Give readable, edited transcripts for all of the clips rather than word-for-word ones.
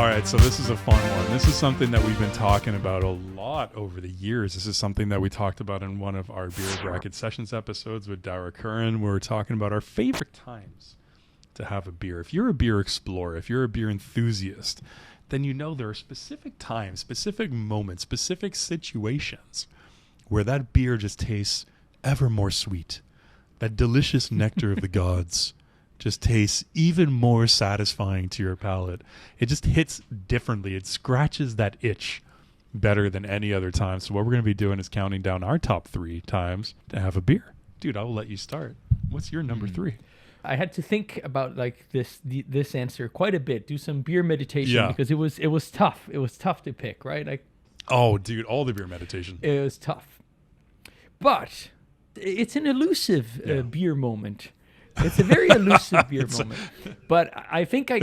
All right, so this is a fun one. This is something that we've been talking about a lot over the years. This is something that we talked about in one of our Beer Bracket Sessions episodes with Dara Curran, where we're talking about our favorite times to have a beer. If you're a beer explorer, if you're a beer enthusiast, then you know there are specific times, specific moments, specific situations where that beer just tastes ever more sweet. That delicious nectar of the gods just tastes even more satisfying to your palate. It just hits differently. It scratches that itch better than any other time. So what we're going to be doing is counting down our top 3 times to have a beer. Dude, I'll let you start. What's your number 3? I had to think about like this answer quite a bit. Do some beer meditation because it was tough. It was tough to pick, right? Like, oh, dude, all the beer meditation. It was tough, but it's an elusive beer moment. It's a very elusive beer moment. But I think I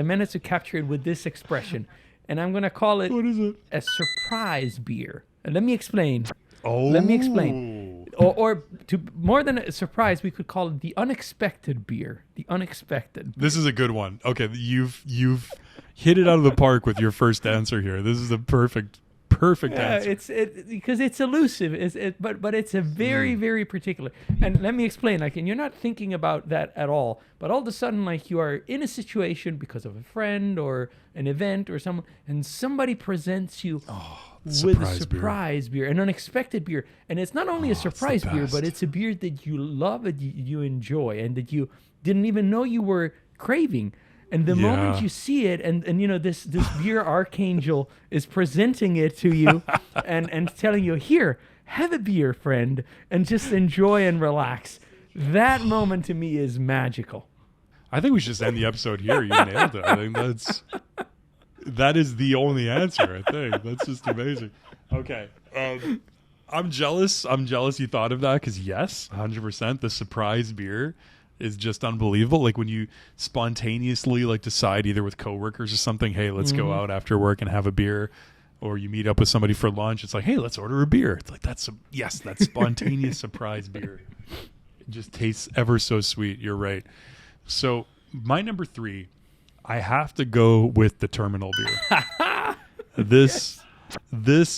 managed to capture it with this expression, and I'm going to call it, what is it? A surprise beer. And let me explain. Oh. Let me explain. Or to more than a surprise, we could call it the unexpected beer. The unexpected. This is a good one. Okay, you've hit it out of the park with your first answer here. This is a perfect answer. Because it's elusive. But it's a very very particular. And let me explain. Like, and you're not thinking about that at all. But all of a sudden, like, you are in a situation because of a friend or an event or someone, and somebody presents you. With a surprise beer, an unexpected beer. And it's not only a surprise beer, but it's a beer that you love and you enjoy and that you didn't even know you were craving. And the moment you see it, and you know, this beer archangel is presenting it to you and telling you, here, have a beer, friend, and just enjoy and relax. That moment to me is magical. I think we should just end the episode here. You nailed it. I think that is the only answer, I think. That's just amazing. Okay. I'm jealous. I'm jealous you thought of that because, yes, 100%. The surprise beer is just unbelievable. Like when you spontaneously like decide either with coworkers or something, hey, let's go out after work and have a beer. Or you meet up with somebody for lunch. It's like, hey, let's order a beer. It's like, that's spontaneous surprise beer. It just tastes ever so sweet. You're right. So my number 3... I have to go with the terminal beer. This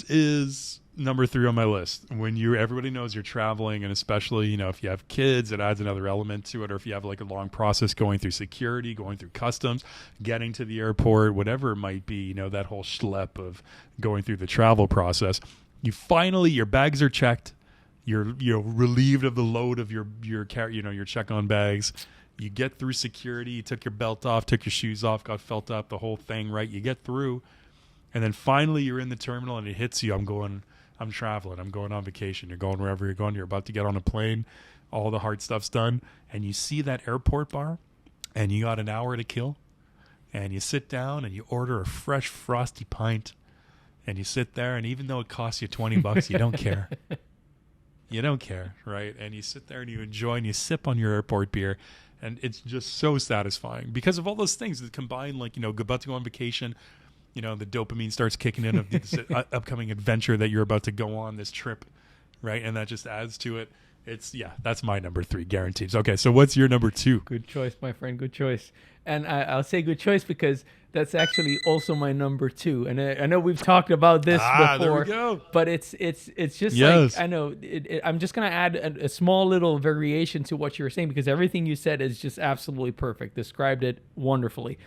is number 3 on my list. When everybody knows you're traveling, and especially, you know, if you have kids, it adds another element to it. Or if you have like a long process going through security, going through customs, getting to the airport, whatever it might be, you know, that whole schlep of going through the travel process. Your bags are checked. You're relieved of the load of your check-on bags. You get through security, you took your belt off, took your shoes off, got felt up, the whole thing, right? You get through, and then finally you're in the terminal and it hits you. I'm traveling, I'm going on vacation. You're going wherever you're going. You're about to get on a plane. All the hard stuff's done. And you see that airport bar, and you got an hour to kill. And you sit down and you order a fresh, frosty pint. And you sit there, and even though it costs you $20, you don't care. You don't care, right? And you sit there and you enjoy and you sip on your airport beer. And it's just so satisfying because of all those things that combine, like, you know, about to go on vacation, you know, the dopamine starts kicking in of this upcoming adventure that you're about to go on, this trip, right? And that just adds to it. That's my number 3, guaranteed. Okay, so what's your number 2? Good choice, my friend. Good choice. And I'll say good choice because that's actually also my number 2. And I know we've talked about this before. There we go. But it's just like, I know, I'm just going to add a small little variation to what you were saying because everything you said is just absolutely perfect. Described it wonderfully.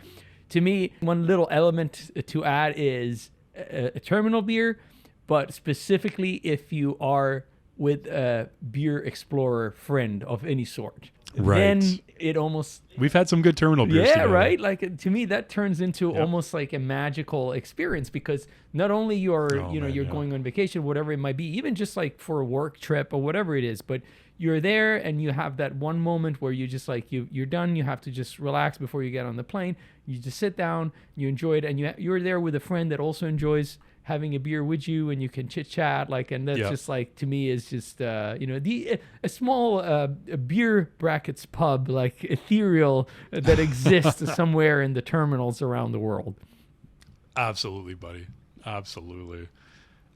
To me, one little element to add is a terminal beer, but specifically if you are with a beer explorer friend of any sort. Right. Then it almost... We've had some good terminal beers together. Right? Like, to me, that turns into almost like a magical experience because not only you're going on vacation, whatever it might be, even just like for a work trip or whatever it is, but you're there and you have that one moment where you just like, you're done, you have to just relax before you get on the plane. You just sit down, you enjoy it, and you're there with a friend that also enjoys having a beer with you, and you can chit chat, like, and that's just like, to me, is just a small beer brackets pub, like ethereal, that exists somewhere in the terminals around the world. Absolutely, buddy. Absolutely.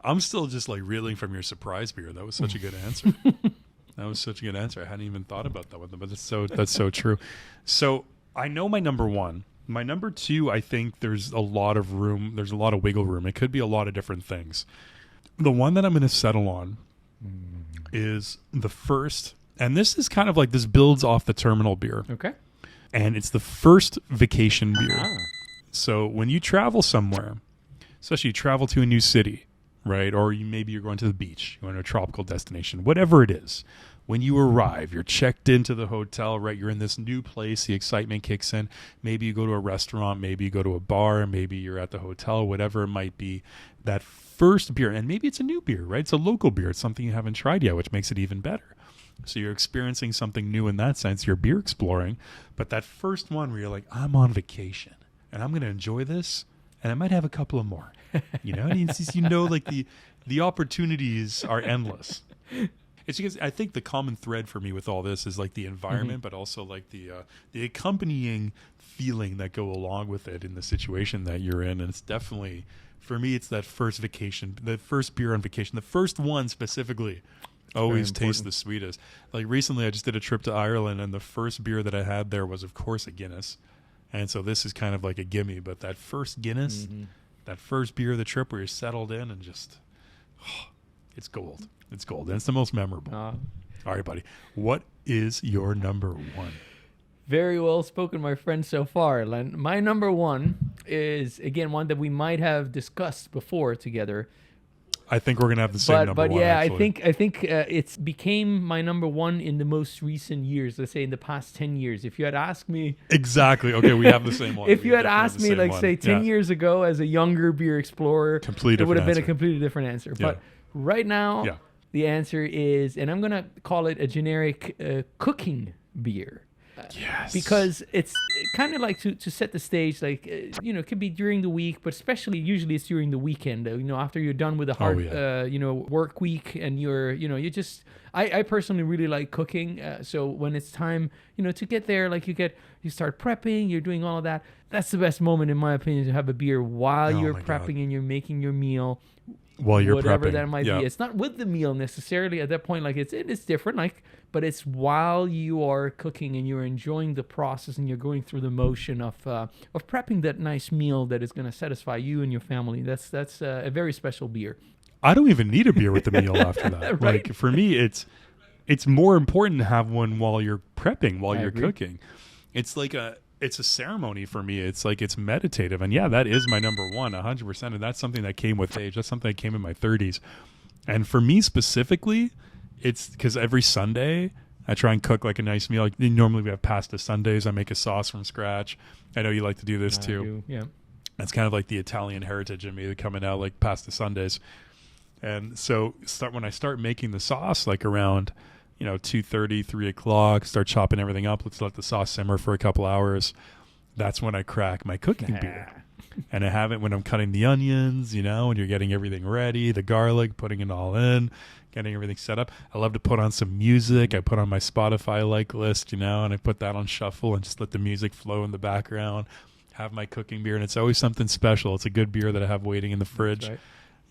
I'm still just like reeling from your surprise beer. That was such a good answer. That was such a good answer. I hadn't even thought about that one, but that's so true. So I know my number 1. My number 2, I think there's a lot of room. There's a lot of wiggle room. It could be a lot of different things. The one that I'm going to settle on is the first, and this is kind of like, this builds off the terminal beer. Okay. And it's the first vacation beer. Ah. So when you travel somewhere, especially you travel to a new city, right? Or maybe you're going to the beach, you're going to a tropical destination, whatever it is. When you arrive, you're checked into the hotel, right? You're in this new place. The excitement kicks in. Maybe you go to a restaurant. Maybe you go to a bar. Maybe you're at the hotel, whatever it might be. That first beer, and maybe it's a new beer, right? It's a local beer. It's something you haven't tried yet, which makes it even better. So you're experiencing something new in that sense. You're beer exploring. But that first one where you're like, I'm on vacation and I'm going to enjoy this, and I might have a couple of more. And it's just, like the opportunities are endless. It's because I think the common thread for me with all this is like the environment, but also like the accompanying feeling that go along with it in the situation that you're in. And it's definitely, for me, it's that first vacation, the first beer on vacation, the first one specifically. Always tastes the sweetest. Like recently I just did a trip to Ireland, and the first beer that I had there was, of course, a Guinness. And so this is kind of like a gimme, but that first Guinness, that first beer of the trip where you're settled in and just, it's gold. It's gold. And it's the most memorable. All right, buddy. What is your number 1? Very well spoken, my friend, so far, Len. My number 1 is, again, one that we might have discussed before together. I think we're gonna have the same number 1. But yeah, actually. I think it's became my number 1 in the most recent years. Let's say in the past 10 years. If you had asked me, exactly, okay, we have the same one. If you had asked me, like say 10 years ago, as a younger beer explorer, it would have been a completely different answer. Yeah. But right now, the answer is, and I'm gonna call it a generic cooking beer. Yes. Because it's kind of like to set the stage, like, it could be during the week, but especially usually it's during the weekend, after you're done with a hard, work week, and you I personally really like cooking. So when it's time, to get there, like you start prepping, you're doing all of that. That's the best moment, in my opinion, to have a beer while you're prepping and you're making your meal. While you're whatever prepping. That might be. It's not with the meal necessarily at that point. Like it's different. But it's while you are cooking and you're enjoying the process and you're going through the motion of prepping that nice meal that is going to satisfy you and your family. That's a very special beer. I don't even need a beer with the meal after that. Right? Like for me, it's more important to have one while you're prepping, while you're cooking. It's like it's a ceremony for me. It's like it's meditative. And that is my number 1, 100%. And that's something that came with age. That's something that came in my 30s. And for me specifically, it's because every Sunday I try and cook like a nice meal. Like normally we have pasta Sundays. I make a sauce from scratch. I know you like to do this too. I do, yeah. That's kind of like the Italian heritage in me coming out, like pasta Sundays. And so when I start making the sauce, like around 2:30, 3 o'clock, start chopping everything up. Let's let the sauce simmer for a couple hours. That's when I crack my cooking beer. And I have it when I'm cutting the onions, and you're getting everything ready, the garlic, putting it all in, getting everything set up. I love to put on some music. I put on my Spotify like list, and I put that on shuffle and just let the music flow in the background, have my cooking beer. And it's always something special. It's a good beer that I have waiting in the fridge, right.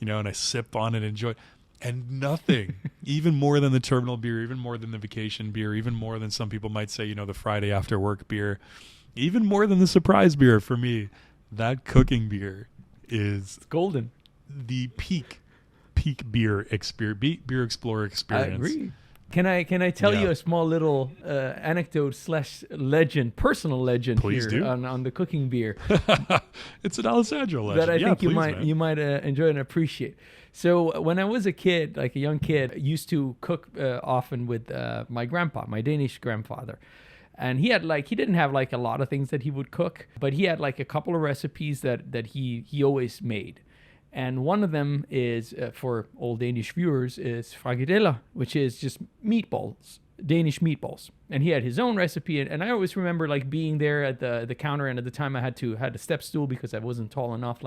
And I sip on it, enjoy it. And nothing, even more than the terminal beer, even more than the vacation beer, even more than some people might say, the Friday after work beer, even more than the surprise beer for me, that cooking beer is golden. The peak beer explorer experience. I agree. Can I tell you a small little anecdote / legend, personal legend Please here do. on the cooking beer? It's an Alessandro legend. That I think please, you might enjoy and appreciate. So when I was a kid, like a young kid, I used to cook often with my grandpa, my Danish grandfather. And he didn't have like a lot of things that he would cook, but he had like a couple of recipes that he always made. And one of them is, for old Danish viewers, is frikadelle, which is just meatballs, Danish meatballs. And he had his own recipe. And I always remember like being there at the counter. And at the time I had a step stool because I wasn't tall enough,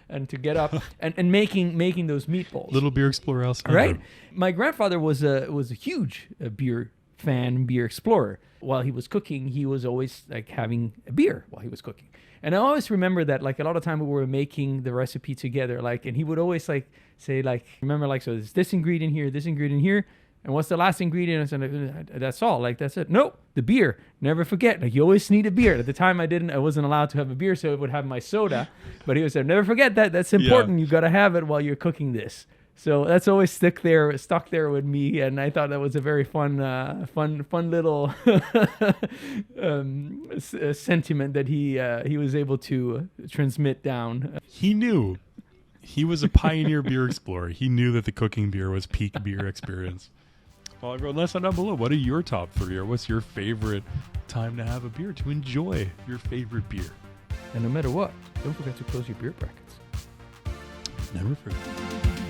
and to get up and making those meatballs. Little beer explorer else. Right. My grandfather was a huge beer fan, beer explorer. While he was cooking, he was always like having a beer while he was cooking. And I always remember that, like, a lot of time we were making the recipe together, like, and he would always like say, like, remember, like, so there's this ingredient here, And what's the last ingredient? I said, that's all. Like, that's it. Nope, the beer. Never forget. Like, you always need a beer. At the time, I wasn't allowed to have a beer, so I would have my soda. But he was there. Never forget that. That's important. You got to have it while you're cooking this. So that's always stuck there with me, and I thought that was a very fun little sentiment that he was able to transmit down. He knew. He was a pioneer beer explorer. He knew that the cooking beer was peak beer experience. Well, everyone, let us know down below. What are your top 3, or what's your favorite time to have a beer, to enjoy your favorite beer? And no matter what, don't forget to close your beer brackets. Never forget.